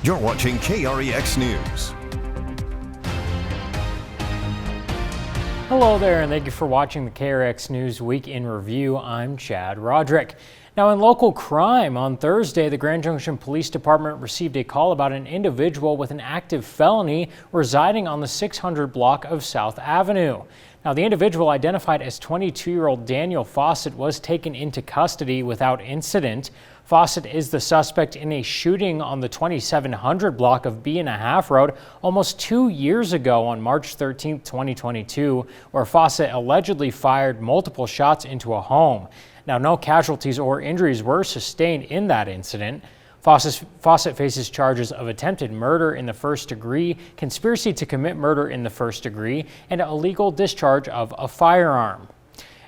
You're watching KREX News. Hello there, and thank you for watching the KREX News Week in Review. I'm Chad Roderick. Now, in local crime, on Thursday, the Grand Junction Police Department received a call about an individual with an active felony residing on the 600 block of South Avenue. Now, the individual, identified as 22-year-old Daniel Fawcett, was taken into custody without incident. Fawcett is the suspect in a shooting on the 2700 block of B&a-Half Road almost 2 years ago on March 13, 2022, where Fawcett allegedly fired multiple shots into a home. Now, no casualties or injuries were sustained in that incident. Fawcett faces charges of attempted murder in the first degree, conspiracy to commit murder in the first degree, and illegal discharge of a firearm.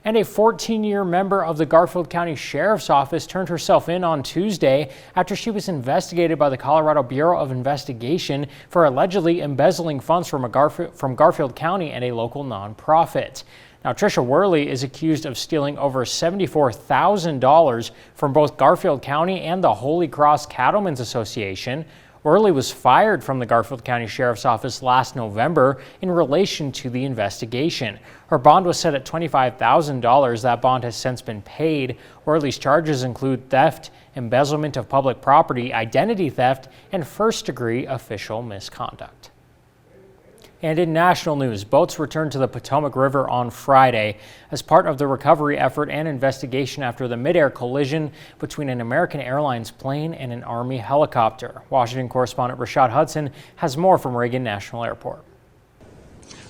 And a 14-year member of the Garfield County Sheriff's Office turned herself in on Tuesday after she was investigated by the Colorado Bureau of Investigation for allegedly embezzling funds from Garfield County and a local nonprofit. Now, Tricia Worley is accused of stealing over $74,000 from both Garfield County and the Holy Cross Cattlemen's Association. Worley was fired from the Garfield County Sheriff's Office last November in relation to the investigation. Her bond was set at $25,000. That bond has since been paid. Worley's charges include theft, embezzlement of public property, identity theft, and first-degree official misconduct. And in national news, boats returned to the Potomac River on Friday as part of the recovery effort and investigation after the mid-air collision between an American Airlines plane and an Army helicopter. Washington correspondent Rashad Hudson has more from Reagan National Airport.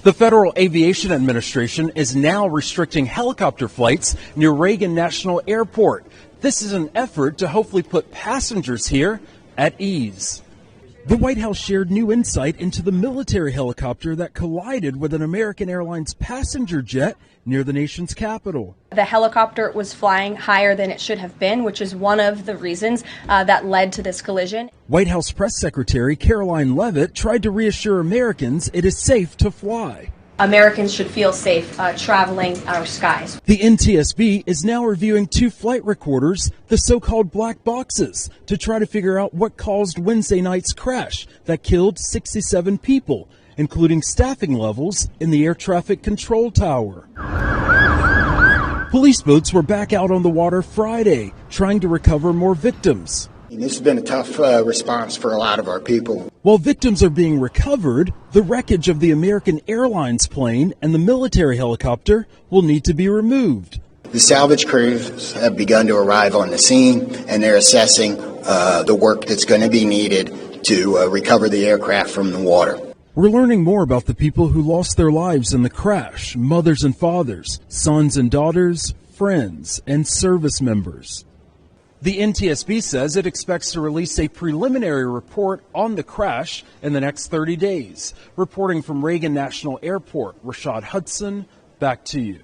The Federal Aviation Administration is now restricting helicopter flights near Reagan National Airport. This is an effort to hopefully put passengers here at ease. The White House shared new insight into the military helicopter that collided with an American Airlines passenger jet near the nation's capital. The helicopter was flying higher than it should have been, which is one of the reasons that led to this collision. White House Press Secretary Caroline Leavitt tried to reassure Americans it is safe to fly. Americans should feel safe traveling our skies. The NTSB is now reviewing 2 flight recorders, the so-called black boxes, to try to figure out what caused Wednesday night's crash that killed 67 people, including staffing levels in the air traffic control tower. Police boats were back out on the water Friday, trying to recover more victims. This has been a tough response for a lot of our people. While victims are being recovered, the wreckage of the American Airlines plane and the military helicopter will need to be removed. The salvage crews have begun to arrive on the scene, and they're assessing the work that's going to be needed to recover the aircraft from the water. We're learning more about the people who lost their lives in the crash: mothers and fathers, sons and daughters, friends, and service members. The NTSB says it expects to release a preliminary report on the crash in the next 30 days. Reporting from Reagan National Airport, Rashad Hudson, back to you.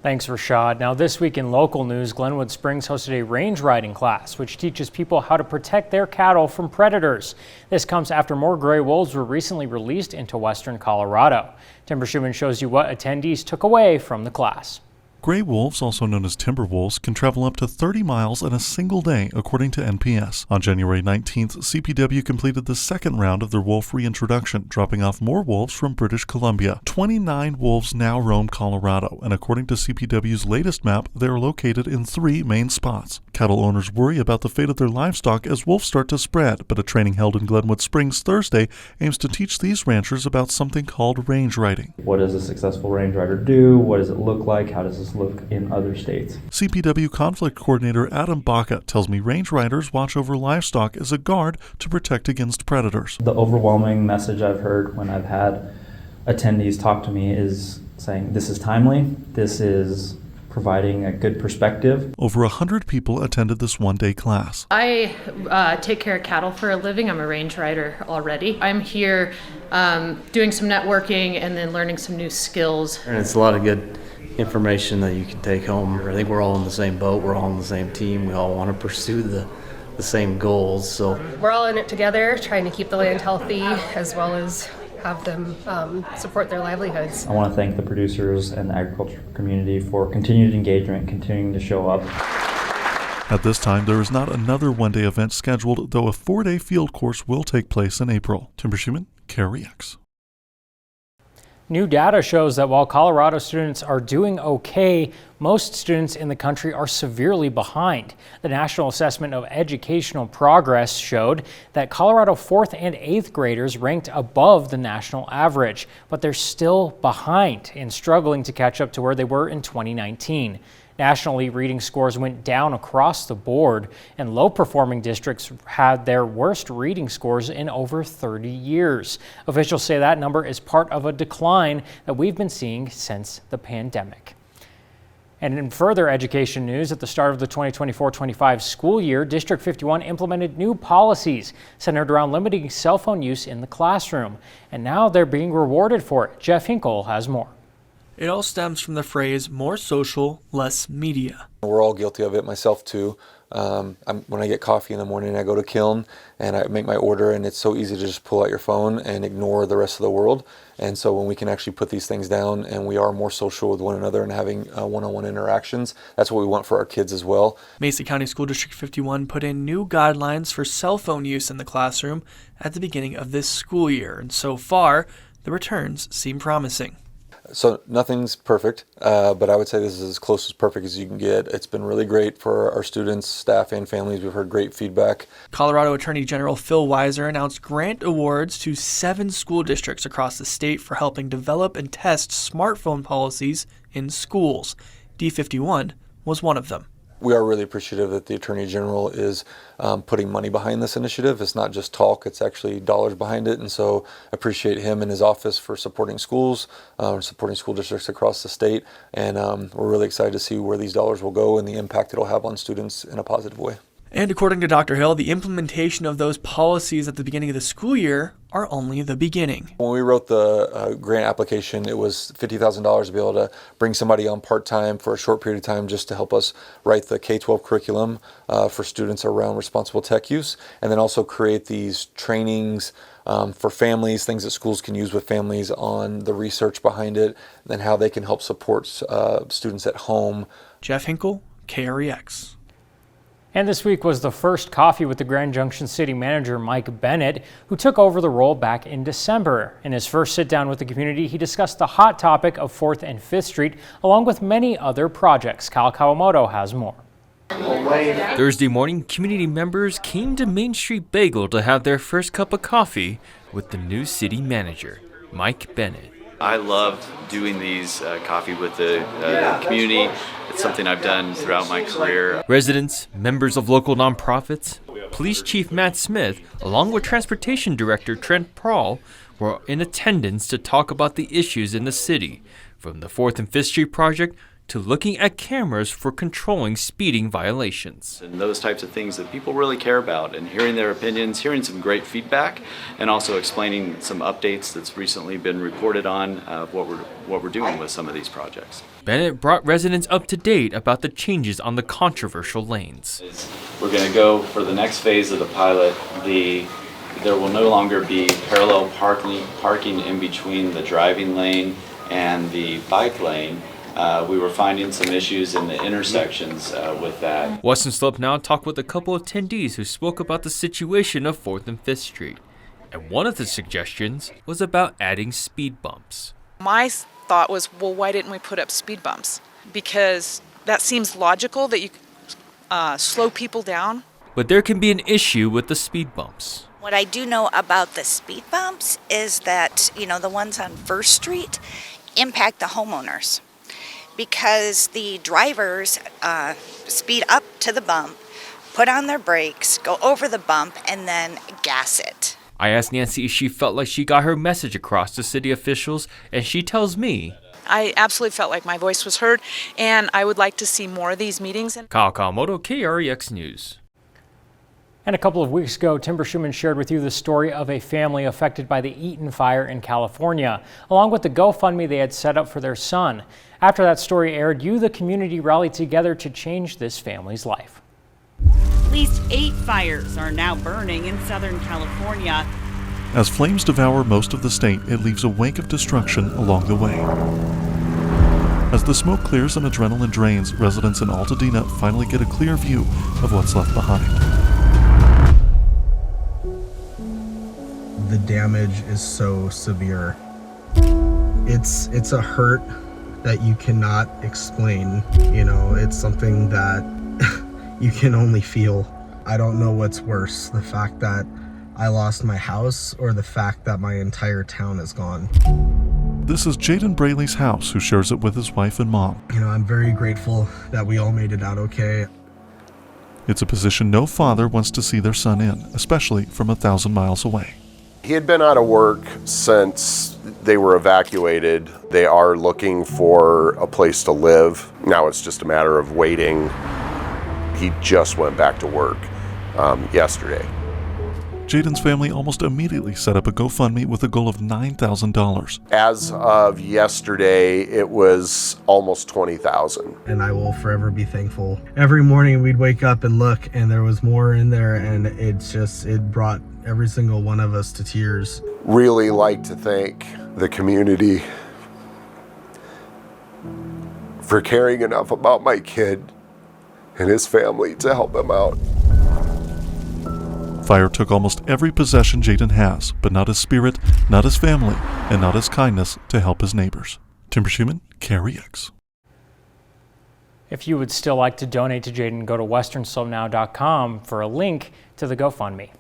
Thanks, Rashad. Now, this week in local news, Glenwood Springs hosted a range riding class, which teaches people how to protect their cattle from predators. This comes after more gray wolves were recently released into western Colorado. Timber Schumann shows you what attendees took away from the class. Gray wolves, also known as timber wolves, can travel up to 30 miles in a single day, according to NPS. On January 19th, CPW completed the second round of their wolf reintroduction, dropping off more wolves from British Columbia. 29 wolves now roam Colorado, and according to CPW's latest map, they are located in 3 main spots. Cattle owners worry about the fate of their livestock as wolves start to spread, but a training held in Glenwood Springs Thursday aims to teach these ranchers about something called range riding. What does a successful range rider do? What does it look like? How does this look in other states? CPW conflict coordinator Adam Baca tells me range riders watch over livestock as a guard to protect against predators. The overwhelming message I've heard when I've had attendees talk to me is saying this is timely, this is providing a good perspective. Over 100 people attended this one-day class. I take care of cattle for a living. I'm a range rider already. I'm here doing some networking and then learning some new skills. And it's a lot of good information that you can take home. I think we're all in the same boat. We're all on the same team. We all want to pursue the same goals. So we're all in it together, trying to keep the land healthy as well as have them support their livelihoods. I want to thank the producers and the agricultural community for continued engagement, continuing to show up. At this time, there is not another one-day event scheduled, though a 4-day field course will take place in April. Tim Schumann, KREX. New data shows that while Colorado students are doing okay, most students in the country are severely behind. The National Assessment of Educational Progress showed that Colorado 4th and 8th graders ranked above the national average, but they're still behind and struggling to catch up to where they were in 2019. Nationally, reading scores went down across the board, and low-performing districts had their worst reading scores in over 30 years. Officials say that number is part of a decline that we've been seeing since the pandemic. And in further education news, at the start of the 2024-25 school year, District 51 implemented new policies centered around limiting cell phone use in the classroom. And now they're being rewarded for it. Jeff Hinkle has more. It all stems from the phrase, more social, less media. We're all guilty of it, myself too. When I get coffee in the morning, I go to Kiln and I make my order, and it's so easy to just pull out your phone and ignore the rest of the world. And so when we can actually put these things down and we are more social with one another and having one-on-one interactions, that's what we want for our kids as well. Mesa County School District 51 put in new guidelines for cell phone use in the classroom at the beginning of this school year. And so far, the returns seem promising. So nothing's perfect, but I would say this is as close as perfect as you can get. It's been really great for our students, staff, and families. We've heard great feedback. Colorado Attorney General Phil Weiser announced grant awards to 7 school districts across the state for helping develop and test smartphone policies in schools. D51 was one of them. We are really appreciative that the Attorney General is putting money behind this initiative. It's not just talk, it's actually dollars behind it. And so I appreciate him and his office for supporting schools, supporting school districts across the state. And we're really excited to see where these dollars will go and the impact it'll have on students in a positive way. And according to Dr. Hill, the implementation of those policies at the beginning of the school year are only the beginning. When we wrote the grant application, it was $50,000 to be able to bring somebody on part-time for a short period of time just to help us write the K-12 curriculum for students around responsible tech use, and then also create these trainings for families, things that schools can use with families on the research behind it, and how they can help support students at home. Jeff Hinkle, KREX. And this week was the first coffee with the Grand Junction City Manager, Mike Bennett, who took over the role back in December. In his first sit-down with the community, he discussed the hot topic of 4th and 5th Street, along with many other projects. Kyle Kawamoto has more. Thursday morning, community members came to Main Street Bagel to have their first cup of coffee with the new city manager, Mike Bennett. I loved doing these coffee with the community. It's something I've done throughout my career. Residents, members of local nonprofits, Police Chief Matt Smith, along with Transportation Director Trent Prawl, were in attendance to talk about the issues in the city, from the 4th and 5th Street project to looking at cameras for controlling speeding violations. And those types of things that people really care about, and hearing their opinions, hearing some great feedback, and also explaining some updates that's recently been reported on what we're doing with some of these projects. Bennett brought residents up to date about the changes on the controversial lanes. We're going to go for the next phase of the pilot. There will no longer be parallel parking in between the driving lane and the bike lane. We were finding some issues in the intersections with that. Weston Slope now talked with a couple of attendees who spoke about the situation of 4th and 5th Street. And one of the suggestions was about adding speed bumps. My thought was, well, why didn't we put up speed bumps? Because that seems logical that you slow people down. But there can be an issue with the speed bumps. What I do know about the speed bumps is that, the ones on 1st Street impact the homeowners, because the drivers speed up to the bump, put on their brakes, go over the bump, and then gas it. I asked Nancy if she felt like she got her message across to city officials, and she tells me, I absolutely felt like my voice was heard, and I would like to see more of these meetings. Kyle Kawamoto, KREX News. And a couple of weeks ago, Tim Schumann shared with you the story of a family affected by the Eaton fire in California, along with the GoFundMe they had set up for their son. After that story aired, the community rallied together to change this family's life. At least 8 fires are now burning in Southern California. As flames devour most of the state, it leaves a wake of destruction along the way. As the the smoke clears and adrenaline drains, residents in Altadena finally get a clear view of what's left behind. The damage is so severe. It's a hurt that you cannot explain. You know, it's something that you can only feel. I don't know what's worse, the fact that I lost my house or the fact that my entire town is gone. This is Jaden Braley's house, who shares it with his wife and mom. You know, I'm very grateful that we all made it out okay. It's a position no father wants to see their son in, especially from 1,000 miles away. He had been out of work since they were evacuated. They are looking for a place to live. Now it's just a matter of waiting. He just went back to work yesterday. Jaden's family almost immediately set up a GoFundMe with a goal of $9,000. As of yesterday, it was almost $20,000. And I will forever be thankful. Every morning we'd wake up and look, and there was more in there, and it brought every single one of us to tears. Really like to thank the community for caring enough about my kid and his family to help him out. Fire took almost every possession Jaden has, but not his spirit, not his family, and not his kindness to help his neighbors. Tim Schumann, KREX. If you would still like to donate to Jaden, go to westernslopenow.com for a link to the GoFundMe.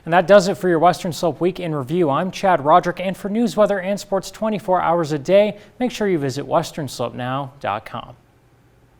And that does it for your Western Slope Week in Review. I'm Chad Roderick, and for news, weather, and sports 24 hours a day, make sure you visit westernslopenow.com.